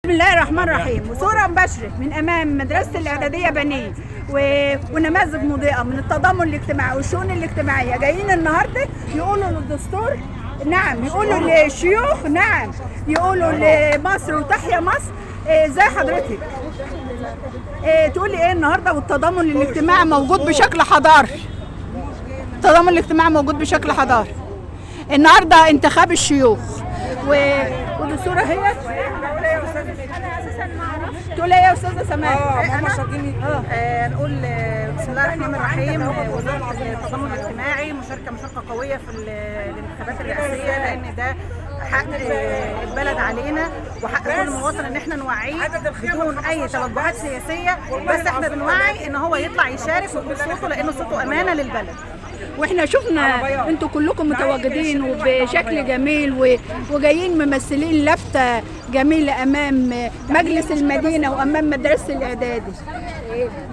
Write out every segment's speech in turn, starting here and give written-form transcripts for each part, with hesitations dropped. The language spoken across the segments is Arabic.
بسم الله الرحمن الرحيم. وصورة مباشرة من أمام مدرسة الإعدادية بنين ونماذج مضيئة من التضامن الاجتماعي والشؤون الاجتماعية جايين النهاردة يقولوا للدستور نعم، يقولوا للشيوخ نعم، يقولوا لمصر وتحيا مصر. زي حضرتك تقولي ايه النهارده؟ والتضامن الاجتماعي موجود بشكل حضاري. التضامن الاجتماعي موجود بشكل حضاري. النهارده انتخاب الشيوخ والدستورة هي تقول ايه يا استاذه سماح؟ ماما شاطرين. نقول بسم الله الرحمن الرحيم. وزاره التضامن الاجتماعي مشاركه قويه في الانتخابات الرئاسيه، لان ده حق البلد علينا وحق كل مواطن ان احنا نوعيه بدون اي توجهات سياسيه، بس احنا بنوعي ان هو يطلع يشارك ويقول صوته، لان صوته امانه للبلد. واحنا شفنا انتوا كلكم متواجدين وبشكل جميل وجايين ممثلين لفتة جميلة امام مجلس المدينة وامام مدرسة الاعدادي.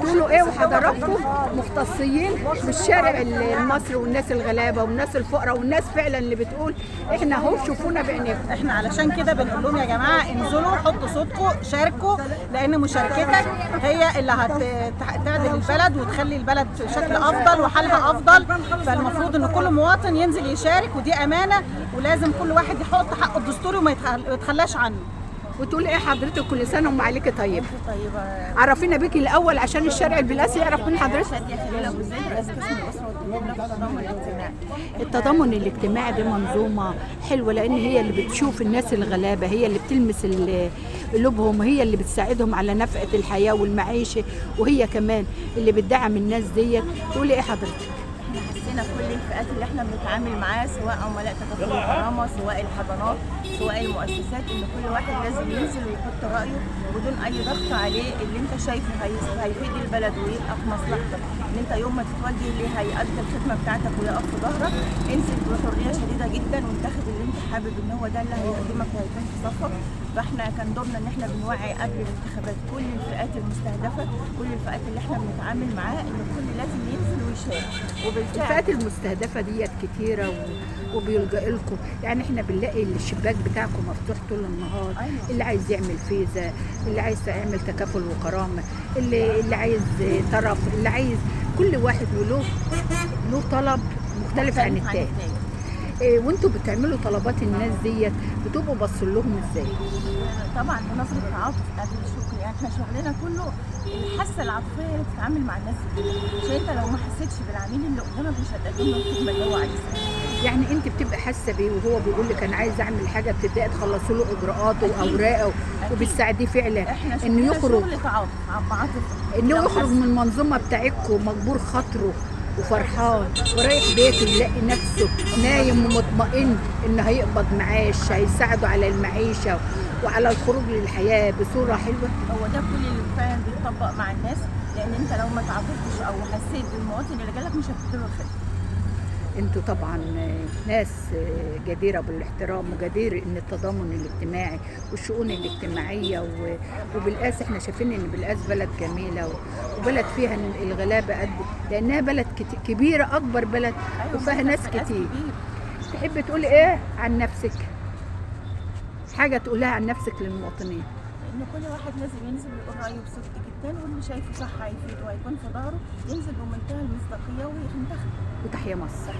تقولوا ايه وحضراتكم مختصين بالشارع المصري والناس الغلابة والناس الفقراء والناس فعلا اللي بتقول احنا اهو شوفونا بعينيكم. احنا علشان كده بنقول لهم يا جماعة انزلوا حطوا صوتكم، شاركوا، لان مشاركتك هي اللي هتعدل البلد وتخلي البلد شكل افضل وحالها افضل. فالمفروض ان كل مواطن ينزل يشارك، ودي امانه ولازم كل واحد يحط حقه الدستوري وما يتخلاش عنه. وتقول ايه حضرتك؟ كل سنه وام عليكي طيبه. طيبه. عرفينا بيكي الاول عشان الشارع البلاسي يعرف مين حضرتك. التضامن الاجتماعي دي منظومه حلوه، لان هي اللي بتشوف الناس الغلابه، هي اللي بتلمس قلوبهم، هي اللي بتساعدهم على نفقه الحياه والمعيشه، وهي كمان اللي بتدعم الناس ديت. تقولي ايه حضرتك؟ حسينا كل الفئات اللي احنا بنتعامل معاها، سواء عملاء تكافل وكرامه، سواء الحضانات، سواء المؤسسات، ان كل واحد لازم ينزل ويحط رايه بدون اي ضغط عليه. اللي انت شايفه هيفيد البلد ويبقى في مصلحتك، ان انت يوم ما تتوجه ليه هيأدي الخدمه بتاعتك ويقف في ظهرك، انزل بحريه شديده جدا وانتخب اللي انت حابب ان هو ده اللي هيخدمك وهيكون في صفك. فاحنا كان دورنا ان احنا بنوعي قبل الانتخابات كل الفئات المستهدفه، كل الفئات اللي احنا بنتعامل معاها، ان الكل لازم ينزل ويشارك. الفئات المستهدفه ديت كتيره وبيلجأ لكم، يعني احنا بنلاقي الشباك بتاعكم مفتوح طول النهار. أيوة. اللي عايز يعمل فيزا، اللي عايز يعمل تكافل وكرامه، اللي عايز طرف، اللي عايز كل واحد له طلب مختلف عن التاني. وانتوا بتعملوا طلبات الناس ديت بتبقوا باصين لهم ازاي؟ طبعا بنظره تعاطف قبل الشكر. يعني احنا شغلنا كله الحاسه العاطفيه اللي بتتعامل مع الناس دي، عشان انت لو ما حسيتش بالعميل اللي قدامك مش هتقدم له الخدمه اللي هو عايزها. يعني انت بتبقى حاسه بيه وهو بيقول لك انا عايز اعمل حاجه، بتبداي تخلصي له اجراءاته واوراقه وبتساعديه فعلا انه يخرج، انه يخرج من المنظومه بتاعتكم مجبور خاطره وفرحان ورايح بيته يلاقي نفسه نايم ومطمئن ان هيقبض معاش هيساعده على المعيشه وعلى الخروج للحياه بصوره حلوه. هو ده كل اللي فعلا بيتطبق مع الناس، لان انت لو ما تعاطفتش او حسيت بالمواطن اللي جالك مش هتديله الخدمه. انتوا طبعا ناس جديره بالاحترام وجدير ان التضامن الاجتماعي والشؤون الاجتماعيه وبالقاس احنا شايفين ان بالقاس بلد جميله وبلد فيها الغلابه قد، لانها بلد كبيره، اكبر بلد وفيها ناس كتير. تحب تقولي ايه عن نفسك؟ حاجه تقولها عن نفسك للمواطنين؟ ان كل واحد لازم ينزل ويقول رايه بصدق جدا، واللي شايفه صح هيفيد وهيكون في ظهره ينزل بمنتهى المصداقيه وينتخب. وتحيا مصر.